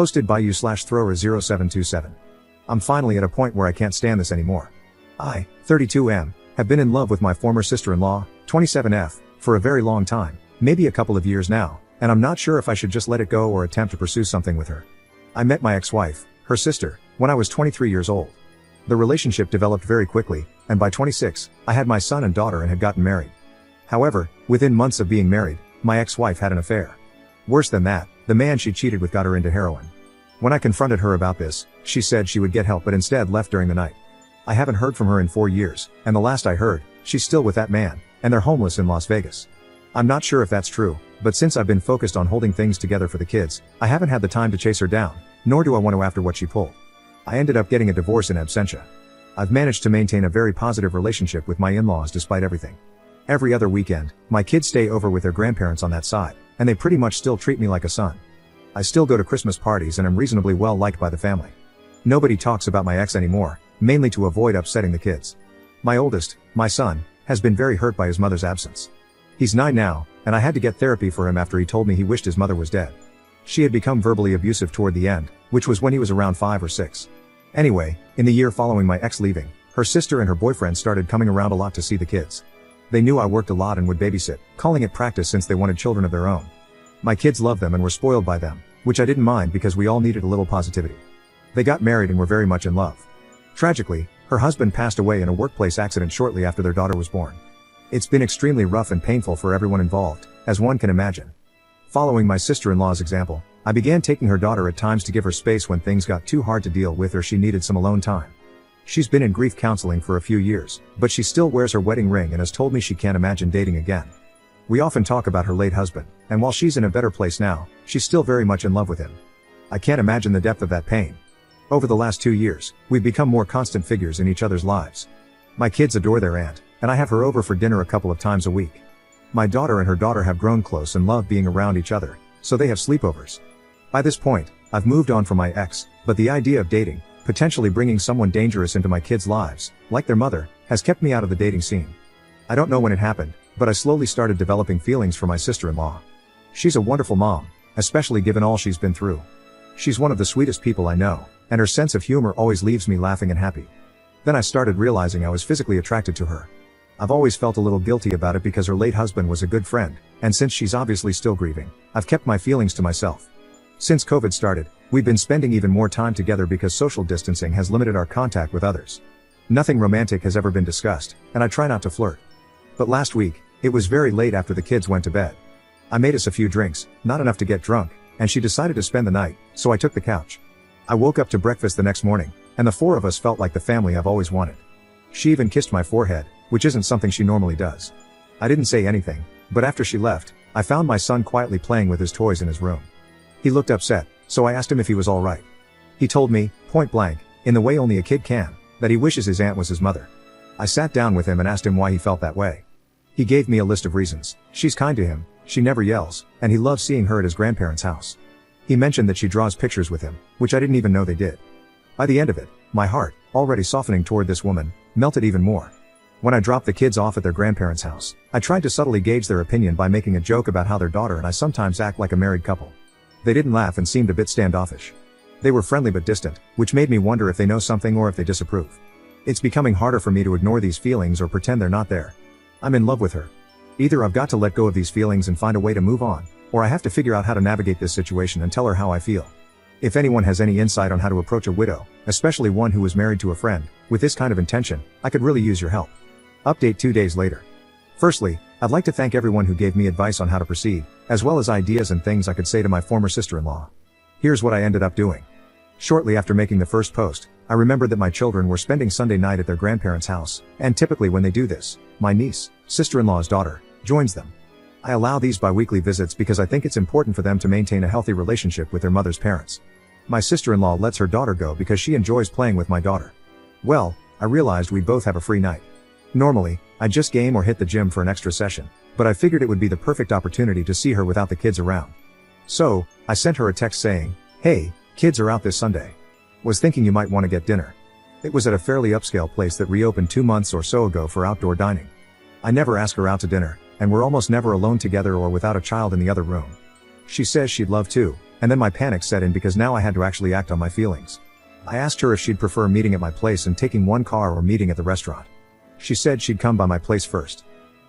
Hosted by you/thrower0727. I'm finally at a point where I can't stand this anymore. I, 32M, have been in love with my former sister-in-law, 27F, for a very long time, maybe a couple of years now, and I'm not sure if I should just let it go or attempt to pursue something with her. I met my ex-wife, her sister, when I was 23 years old. The relationship developed very quickly, and by 26, I had my son and daughter and had gotten married. However, within months of being married, my ex-wife had an affair. Worse than that, the man she cheated with got her into heroin. When I confronted her about this, she said she would get help but instead left during the night. I haven't heard from her in 4 years, and the last I heard, she's still with that man, and they're homeless in Las Vegas. I'm not sure if that's true, but since I've been focused on holding things together for the kids, I haven't had the time to chase her down, nor do I want to after what she pulled. I ended up getting a divorce in absentia. I've managed to maintain a very positive relationship with my in-laws despite everything. Every other weekend, my kids stay over with their grandparents on that side, and they pretty much still treat me like a son. I still go to Christmas parties and am reasonably well liked by the family. Nobody talks about my ex anymore, mainly to avoid upsetting the kids. My oldest, my son, has been very hurt by his mother's absence. He's 9 now, and I had to get therapy for him after he told me he wished his mother was dead. She had become verbally abusive toward the end, which was when he was around 5 or 6. Anyway, in the year following my ex leaving, her sister and her boyfriend started coming around a lot to see the kids. They knew I worked a lot and would babysit, calling it practice since they wanted children of their own. My kids loved them and were spoiled by them, which I didn't mind because we all needed a little positivity. They got married and were very much in love. Tragically, her husband passed away in a workplace accident shortly after their daughter was born. It's been extremely rough and painful for everyone involved, as one can imagine. Following my sister-in-law's example, I began taking her daughter at times to give her space when things got too hard to deal with or she needed some alone time. She's been in grief counseling for a few years, but she still wears her wedding ring and has told me she can't imagine dating again. We often talk about her late husband, and while she's in a better place now, she's still very much in love with him. I can't imagine the depth of that pain. Over the last 2 years, we've become more constant figures in each other's lives. My kids adore their aunt, and I have her over for dinner a couple of times a week. My daughter and her daughter have grown close and love being around each other, so they have sleepovers. By this point, I've moved on from my ex, but the idea of dating, potentially bringing someone dangerous into my kids' lives, like their mother, has kept me out of the dating scene. I don't know when it happened, but I slowly started developing feelings for my sister-in-law. She's a wonderful mom, especially given all she's been through. She's one of the sweetest people I know, and her sense of humor always leaves me laughing and happy. Then I started realizing I was physically attracted to her. I've always felt a little guilty about it because her late husband was a good friend, and since she's obviously still grieving, I've kept my feelings to myself. Since COVID started, we've been spending even more time together because social distancing has limited our contact with others. Nothing romantic has ever been discussed, and I try not to flirt. But last week, it was very late after the kids went to bed. I made us a few drinks, not enough to get drunk, and she decided to spend the night, so I took the couch. I woke up to breakfast the next morning, and the 4 of us felt like the family I've always wanted. She even kissed my forehead, which isn't something she normally does. I didn't say anything, but after she left, I found my son quietly playing with his toys in his room. He looked upset, so I asked him if he was all right. He told me, point blank, in the way only a kid can, that he wishes his aunt was his mother. I sat down with him and asked him why he felt that way. He gave me a list of reasons. She's kind to him, she never yells, and he loves seeing her at his grandparents' house. He mentioned that she draws pictures with him, which I didn't even know they did. By the end of it, my heart, already softening toward this woman, melted even more. When I dropped the kids off at their grandparents' house, I tried to subtly gauge their opinion by making a joke about how their daughter and I sometimes act like a married couple. They didn't laugh and seemed a bit standoffish. They were friendly but distant, which made me wonder if they know something or if they disapprove. It's becoming harder for me to ignore these feelings or pretend they're not there. I'm in love with her. Either I've got to let go of these feelings and find a way to move on, or I have to figure out how to navigate this situation and tell her how I feel. If anyone has any insight on how to approach a widow, especially one who was married to a friend, with this kind of intention, I could really use your help. Update 2 days later. Firstly, I'd like to thank everyone who gave me advice on how to proceed, as well as ideas and things I could say to my former sister-in-law. Here's what I ended up doing. Shortly after making the first post, I remembered that my children were spending Sunday night at their grandparents' house, and typically when they do this, my niece, sister-in-law's daughter, joins them. I allow these bi-weekly visits because I think it's important for them to maintain a healthy relationship with their mother's parents. My sister-in-law lets her daughter go because she enjoys playing with my daughter. Well, I realized we both have a free night. Normally, I'd just game or hit the gym for an extra session, but I figured it would be the perfect opportunity to see her without the kids around. So, I sent her a text saying, "Hey, kids are out this Sunday. Was thinking you might want to get dinner." It was at a fairly upscale place that reopened 2 months or so ago for outdoor dining. I never ask her out to dinner, and we're almost never alone together or without a child in the other room. She says she'd love to, and then my panic set in because now I had to actually act on my feelings. I asked her if she'd prefer meeting at my place and taking one car or meeting at the restaurant. She said she'd come by my place first.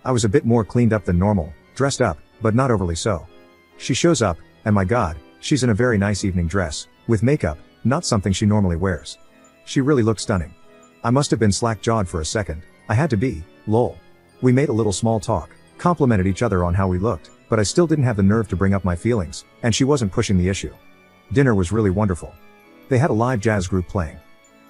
I was a bit more cleaned up than normal, dressed up, but not overly so. She shows up, and my god, she's in a very nice evening dress, with makeup, not something she normally wears. She really looked stunning. I must have been slack-jawed for a second. I had to be, lol. We made a little small talk, complimented each other on how we looked, but I still didn't have the nerve to bring up my feelings, and she wasn't pushing the issue. Dinner was really wonderful. They had a live jazz group playing.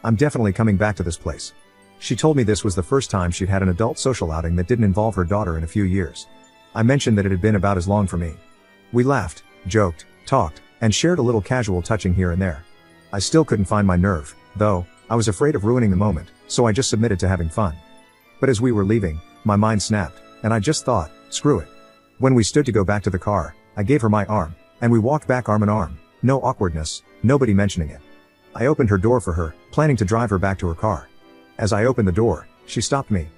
I'm definitely coming back to this place. She told me this was the first time she'd had an adult social outing that didn't involve her daughter in a few years. I mentioned that it had been about as long for me. We laughed, joked, talked, and shared a little casual touching here and there. I still couldn't find my nerve, though. I was afraid of ruining the moment, so I just submitted to having fun. But as we were leaving, my mind snapped, and I just thought, screw it. When we stood to go back to the car, I gave her my arm, and we walked back arm in arm. No awkwardness, nobody mentioning it. I opened her door for her, planning to drive her back to her car. As I opened the door, she stopped me.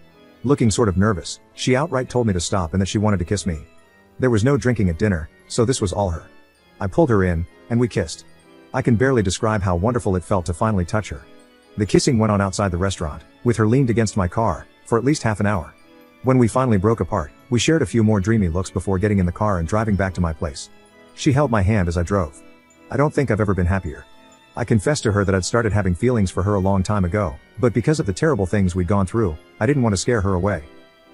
Looking sort of nervous, she outright told me to stop and that she wanted to kiss me. There was no drinking at dinner, so this was all her. I pulled her in, and we kissed. I can barely describe how wonderful it felt to finally touch her. The kissing went on outside the restaurant, with her leaned against my car, for at least half an hour. When we finally broke apart, we shared a few more dreamy looks before getting in the car and driving back to my place. She held my hand as I drove. I don't think I've ever been happier. I confessed to her that I'd started having feelings for her a long time ago, but because of the terrible things we'd gone through, I didn't want to scare her away.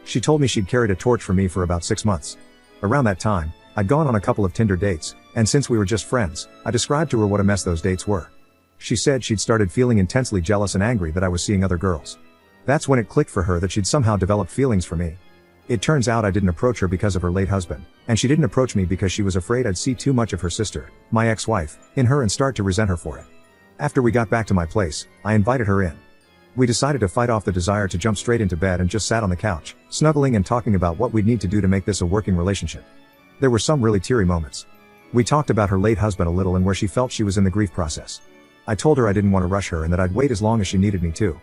She told me she'd carried a torch for me for about 6 months. Around that time, I'd gone on a couple of Tinder dates, and since we were just friends, I described to her what a mess those dates were. She said she'd started feeling intensely jealous and angry that I was seeing other girls. That's when it clicked for her that she'd somehow developed feelings for me. It turns out I didn't approach her because of her late husband, and she didn't approach me because she was afraid I'd see too much of her sister, my ex-wife, in her and start to resent her for it. After we got back to my place, I invited her in. We decided to fight off the desire to jump straight into bed and just sat on the couch, snuggling and talking about what we'd need to do to make this a working relationship. There were some really teary moments. We talked about her late husband a little and where she felt she was in the grief process. I told her I didn't want to rush her and that I'd wait as long as she needed me to.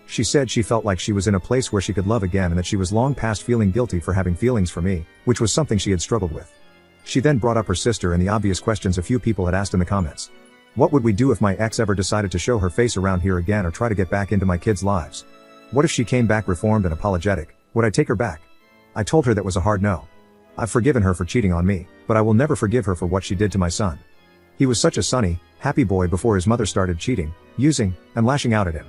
She said she felt like she was in a place where she could love again and that she was long past feeling guilty for having feelings for me, which was something she had struggled with. She then brought up her sister and the obvious questions a few people had asked in the comments. What would we do if my ex ever decided to show her face around here again or try to get back into my kids' lives? What if she came back reformed and apologetic? Would I take her back? I told her that was a hard no. I've forgiven her for cheating on me, but I will never forgive her for what she did to my son. He was such a sunny, happy boy before his mother started cheating, using, and lashing out at him.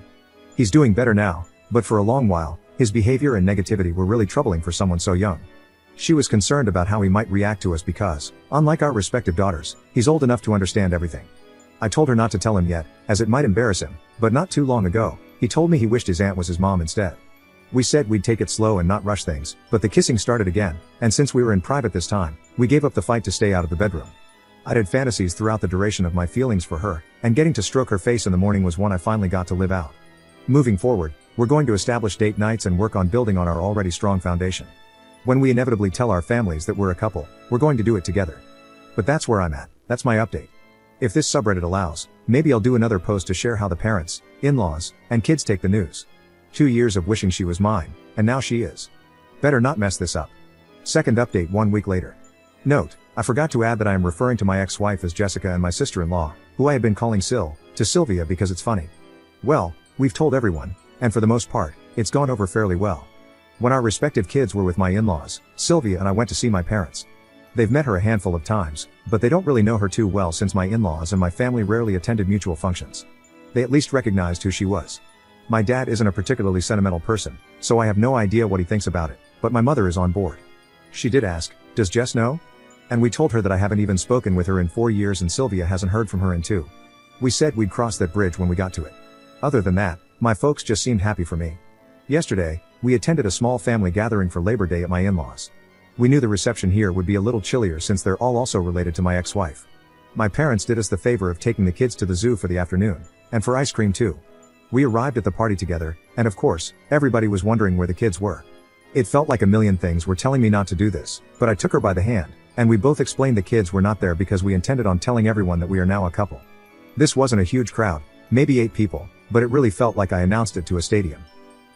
He's doing better now, but for a long while, his behavior and negativity were really troubling for someone so young. She was concerned about how he might react to us because, unlike our respective daughters, he's old enough to understand everything. I told her not to tell him yet, as it might embarrass him, but not too long ago, he told me he wished his aunt was his mom instead. We said we'd take it slow and not rush things, but the kissing started again, and since we were in private this time, we gave up the fight to stay out of the bedroom. I'd had fantasies throughout the duration of my feelings for her, and getting to stroke her face in the morning was one I finally got to live out. Moving forward, we're going to establish date nights and work on building on our already strong foundation. When we inevitably tell our families that we're a couple, we're going to do it together. But that's where I'm at. That's my update. If this subreddit allows, maybe I'll do another post to share how the parents, in-laws, and kids take the news. 2 years of wishing she was mine, and now she is. Better not mess this up. Second update 1 week later. Note, I forgot to add that I am referring to my ex-wife as Jessica and my sister-in-law, who I had been calling Sil, to Sylvia because it's funny. Well, we've told everyone, and for the most part, it's gone over fairly well. When our respective kids were with my in-laws, Sylvia and I went to see my parents. They've met her a handful of times, but they don't really know her too well since my in-laws and my family rarely attended mutual functions. They at least recognized who she was. My dad isn't a particularly sentimental person, so I have no idea what he thinks about it, but my mother is on board. She did ask, "Does Jess know?" And we told her that I haven't even spoken with her in 4 years and Sylvia hasn't heard from her in 2. We said we'd cross that bridge when we got to it. Other than that, my folks just seemed happy for me. Yesterday, we attended a small family gathering for Labor Day at my in-laws. We knew the reception here would be a little chillier since they're all also related to my ex-wife. My parents did us the favor of taking the kids to the zoo for the afternoon, and for ice cream too. We arrived at the party together, and of course, everybody was wondering where the kids were. It felt like a million things were telling me not to do this, but I took her by the hand, and we both explained the kids were not there because we intended on telling everyone that we are now a couple. This wasn't a huge crowd, maybe 8 people, but it really felt like I announced it to a stadium.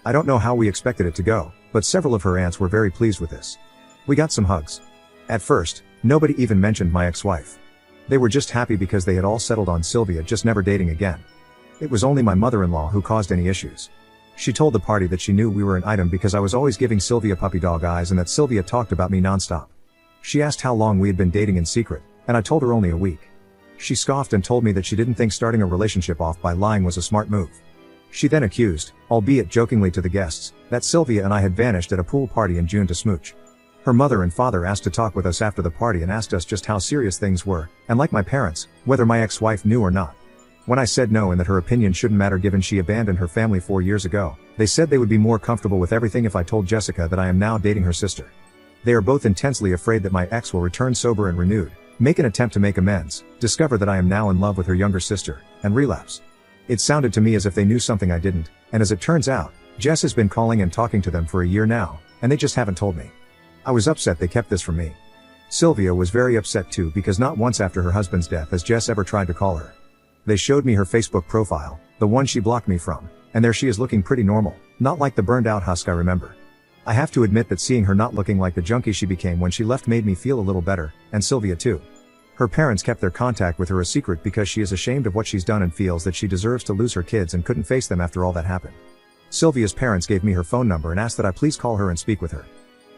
I don't know how we expected it to go, but several of her aunts were very pleased with this. We got some hugs. At first, Nobody even mentioned my ex-wife. They were just happy because they had all settled on Sylvia just never dating again. It was only my mother-in-law who caused any issues. She told the party that she knew we were an item because I was always giving Sylvia puppy dog eyes and that Sylvia talked about me nonstop. She asked how long we had been dating in secret, and I told her only a week. She scoffed and told me that she didn't think starting a relationship off by lying was a smart move. She then accused, albeit jokingly to the guests, that Sylvia and I had vanished at a pool party in June to smooch. Her mother and father asked to talk with us after the party and asked us just how serious things were, and like my parents, whether my ex-wife knew or not. When I said no and that her opinion shouldn't matter given she abandoned her family 4 years ago, they said they would be more comfortable with everything if I told Jessica that I am now dating her sister. They are both intensely afraid that my ex will return sober and renewed, make an attempt to make amends, discover that I am now in love with her younger sister, and relapse. It sounded to me as if they knew something I didn't, and as it turns out, Jess has been calling and talking to them for a year now, and they just haven't told me. I was upset they kept this from me. Sylvia was very upset too because not once after her husband's death has Jess ever tried to call her. They showed me her Facebook profile, the one she blocked me from, and there she is looking pretty normal, not like the burned out husk I remember. I have to admit that seeing her not looking like the junkie she became when she left made me feel a little better, and Sylvia too. Her parents kept their contact with her a secret because she is ashamed of what she's done and feels that she deserves to lose her kids and couldn't face them after all that happened. Sylvia's parents gave me her phone number and asked that I please call her and speak with her.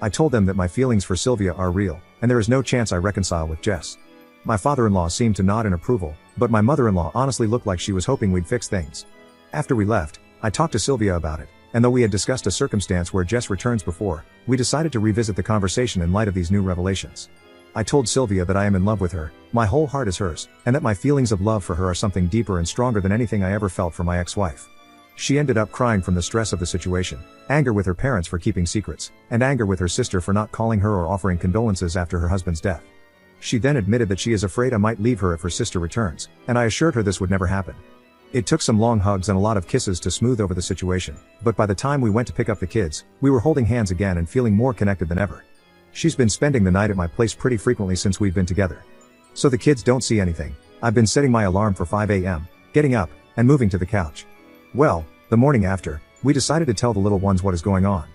I told them that my feelings for Sylvia are real, and there is no chance I reconcile with Jess. My father-in-law seemed to nod in approval, but my mother-in-law honestly looked like she was hoping we'd fix things. After we left, I talked to Sylvia about it, and though we had discussed a circumstance where Jess returns before, we decided to revisit the conversation in light of these new revelations. I told Sylvia that I am in love with her, my whole heart is hers, and that my feelings of love for her are something deeper and stronger than anything I ever felt for my ex-wife. She ended up crying from the stress of the situation, anger with her parents for keeping secrets, and anger with her sister for not calling her or offering condolences after her husband's death. She then admitted that she is afraid I might leave her if her sister returns, and I assured her this would never happen. It took some long hugs and a lot of kisses to smooth over the situation, but by the time we went to pick up the kids, we were holding hands again and feeling more connected than ever. She's been spending the night at my place pretty frequently since we've been together. So the kids don't see anything, I've been setting my alarm for 5 a.m., getting up, and moving to the couch. Well, the morning after, we decided to tell the little ones what is going on.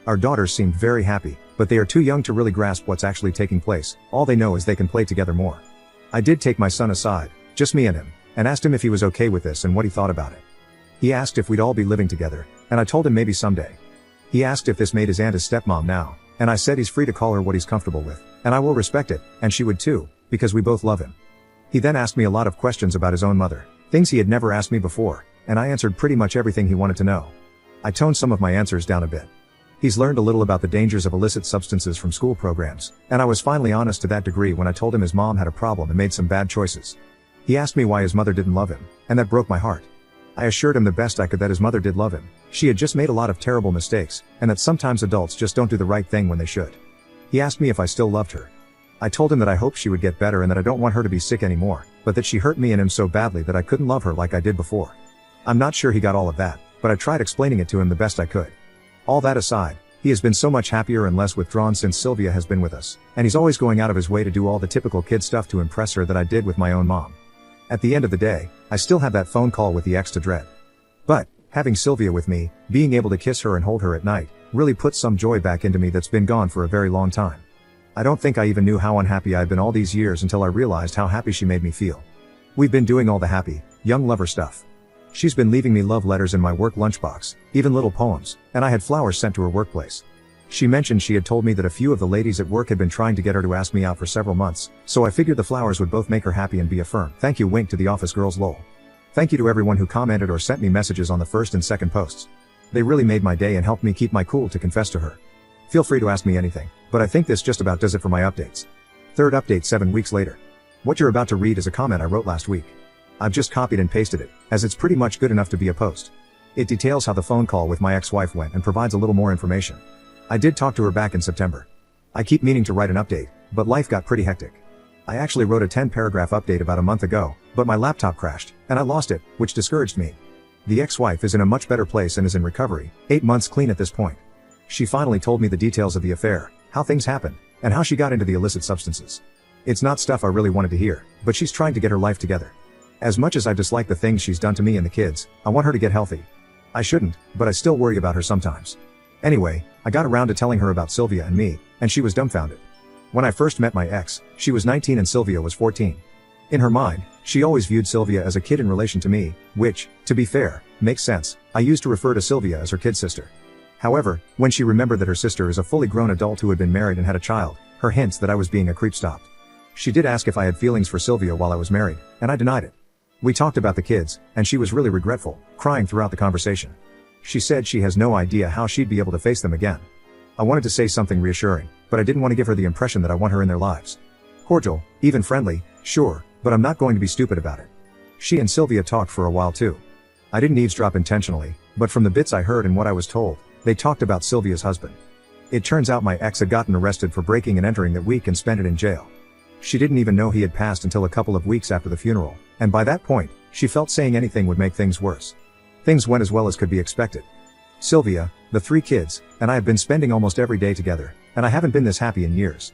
Our daughters seemed very happy, but they are too young to really grasp what's actually taking place, all they know is they can play together more. I did take my son aside, just me and him, and asked him if he was okay with this and what he thought about it. He asked if we'd all be living together, and I told him maybe someday. He asked if this made his aunt his stepmom now, and I said he's free to call her what he's comfortable with, and I will respect it, and she would too, because we both love him. He then asked me a lot of questions about his own mother, things he had never asked me before, and I answered pretty much everything he wanted to know. I toned some of my answers down a bit. He's learned a little about the dangers of illicit substances from school programs, and I was finally honest to that degree when I told him his mom had a problem and made some bad choices. He asked me why his mother didn't love him, and that broke my heart. I assured him the best I could that his mother did love him, she had just made a lot of terrible mistakes, and that sometimes adults just don't do the right thing when they should. He asked me if I still loved her. I told him that I hoped she would get better and that I don't want her to be sick anymore, but that she hurt me and him so badly that I couldn't love her like I did before. I'm not sure he got all of that, but I tried explaining it to him the best I could. All that aside, he has been so much happier and less withdrawn since Sylvia has been with us, and he's always going out of his way to do all the typical kid stuff to impress her that I did with my own mom. At the end of the day, I still have that phone call with the ex to dread. But, having Sylvia with me, being able to kiss her and hold her at night, really put some joy back into me that's been gone for a very long time. I don't think I even knew how unhappy I'd been all these years until I realized how happy she made me feel. We've been doing all the happy, young lover stuff. She's been leaving me love letters in my work lunchbox, even little poems, and I had flowers sent to her workplace. She mentioned she had told me that a few of the ladies at work had been trying to get her to ask me out for several months, so I figured the flowers would both make her happy and be a firm thank you wink to the office girls lol. Thank you to everyone who commented or sent me messages on the first and second posts. They really made my day and helped me keep my cool to confess to her. Feel free to ask me anything, but I think this just about does it for my updates. Third update 7 weeks later. What you're about to read is a comment I wrote last week. I've just copied and pasted it, as it's pretty much good enough to be a post. It details how the phone call with my ex-wife went and provides a little more information. I did talk to her back in September. I keep meaning to write an update, but life got pretty hectic. I actually wrote a 10-paragraph update about a month ago, but my laptop crashed, and I lost it, which discouraged me. The ex-wife is in a much better place and is in recovery, 8 months clean at this point. She finally told me the details of the affair, how things happened, and how she got into the illicit substances. It's not stuff I really wanted to hear, but she's trying to get her life together. As much as I dislike the things she's done to me and the kids, I want her to get healthy. I shouldn't, but I still worry about her sometimes. Anyway, I got around to telling her about Sylvia and me, and she was dumbfounded. When I first met my ex, she was 19 and Sylvia was 14. In her mind, she always viewed Sylvia as a kid in relation to me, which, to be fair, makes sense. I used to refer to Sylvia as her kid sister. However, when she remembered that her sister is a fully grown adult who had been married and had a child, her hints that I was being a creep stopped. She did ask if I had feelings for Sylvia while I was married, and I denied it. We talked about the kids, and she was really regretful, crying throughout the conversation. She said she has no idea how she'd be able to face them again. I wanted to say something reassuring, but I didn't want to give her the impression that I want her in their lives. Cordial, even friendly, sure, but I'm not going to be stupid about it. She and Sylvia talked for a while too. I didn't eavesdrop intentionally, but from the bits I heard and what I was told, they talked about Sylvia's husband. It turns out my ex had gotten arrested for breaking and entering that week and spent it in jail. She didn't even know he had passed until a couple of weeks after the funeral, and by that point, she felt saying anything would make things worse. Things went as well as could be expected. Sylvia, the 3 kids, and I have been spending almost every day together, and I haven't been this happy in years.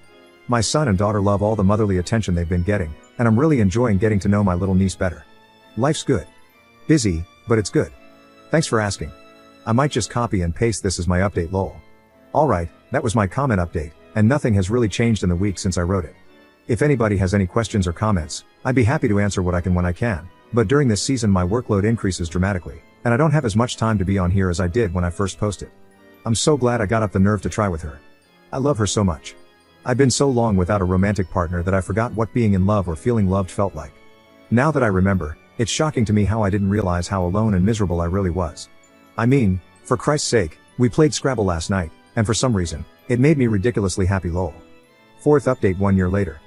My son and daughter love all the motherly attention they've been getting, and I'm really enjoying getting to know my little niece better. Life's good. Busy, but it's good. Thanks for asking. I might just copy and paste this as my update lol. Alright, that was my comment update, and nothing has really changed in the week since I wrote it. If anybody has any questions or comments, I'd be happy to answer what I can when I can, but during this season my workload increases dramatically, and I don't have as much time to be on here as I did when I first posted. I'm so glad I got up the nerve to try with her. I love her so much. I've been so long without a romantic partner that I forgot what being in love or feeling loved felt like. Now that I remember, it's shocking to me how I didn't realize how alone and miserable I really was. I mean, for Christ's sake, we played Scrabble last night, and for some reason, it made me ridiculously happy lol. 4th update 1 year later.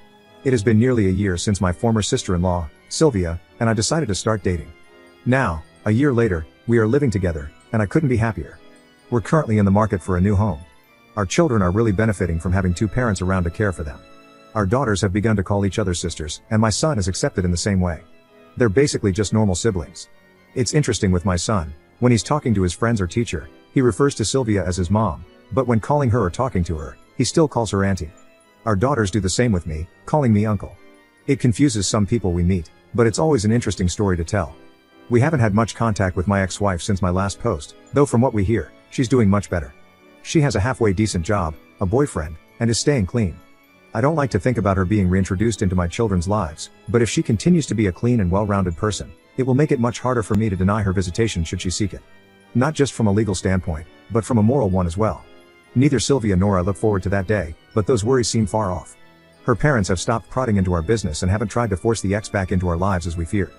It has been nearly a year since my former sister-in-law, Sylvia, and I decided to start dating. Now, a year later, we are living together, and I couldn't be happier. We're currently in the market for a new home. Our children are really benefiting from having 2 parents around to care for them. Our daughters have begun to call each other sisters, and my son is accepted in the same way. They're basically just normal siblings. It's interesting with my son, when he's talking to his friends or teacher, he refers to Sylvia as his mom, but when calling her or talking to her, he still calls her auntie. Our daughters do the same with me, calling me uncle. It confuses some people we meet, but it's always an interesting story to tell. We haven't had much contact with my ex-wife since my last post, though from what we hear, she's doing much better. She has a halfway decent job, a boyfriend, and is staying clean. I don't like to think about her being reintroduced into my children's lives, but if she continues to be a clean and well-rounded person, it will make it much harder for me to deny her visitation should she seek it. Not just from a legal standpoint, but from a moral one as well. Neither Sylvia nor I look forward to that day, but those worries seem far off. Her parents have stopped prodding into our business and haven't tried to force the ex back into our lives as we feared.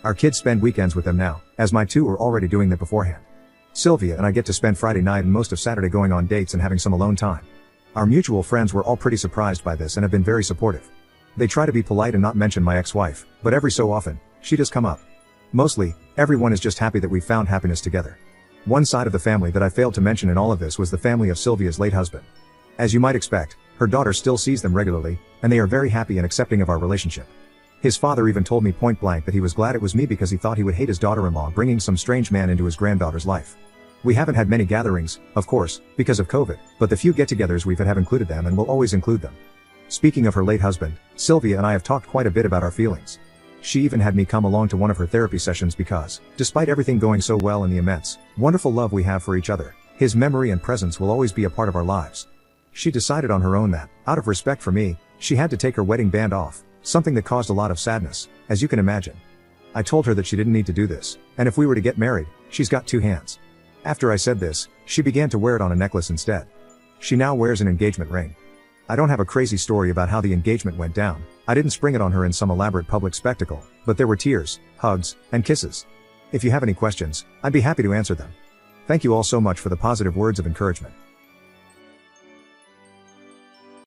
Our kids spend weekends with them now, as my 2 were already doing that beforehand. Sylvia and I get to spend Friday night and most of Saturday going on dates and having some alone time. Our mutual friends were all pretty surprised by this and have been very supportive. They try to be polite and not mention my ex-wife, but every so often, she does come up. Mostly, everyone is just happy that we found happiness together. One side of the family that I failed to mention in all of this was the family of Sylvia's late husband. As you might expect, her daughter still sees them regularly, and they are very happy and accepting of our relationship. His father even told me point blank that he was glad it was me because he thought he would hate his daughter-in-law bringing some strange man into his granddaughter's life. We haven't had many gatherings, of course, because of COVID, but the few get-togethers we've had have included them and will always include them. Speaking of her late husband, Sylvia and I have talked quite a bit about our feelings. She even had me come along to one of her therapy sessions because, despite everything going so well and the immense, wonderful love we have for each other, his memory and presence will always be a part of our lives. She decided on her own that, out of respect for me, she had to take her wedding band off, something that caused a lot of sadness, as you can imagine. I told her that she didn't need to do this, and if we were to get married, she's got 2 hands. After I said this, she began to wear it on a necklace instead. She now wears an engagement ring. I don't have a crazy story about how the engagement went down. I didn't spring it on her in some elaborate public spectacle, but there were tears, hugs, and kisses. If you have any questions, I'd be happy to answer them. Thank you all so much for the positive words of encouragement.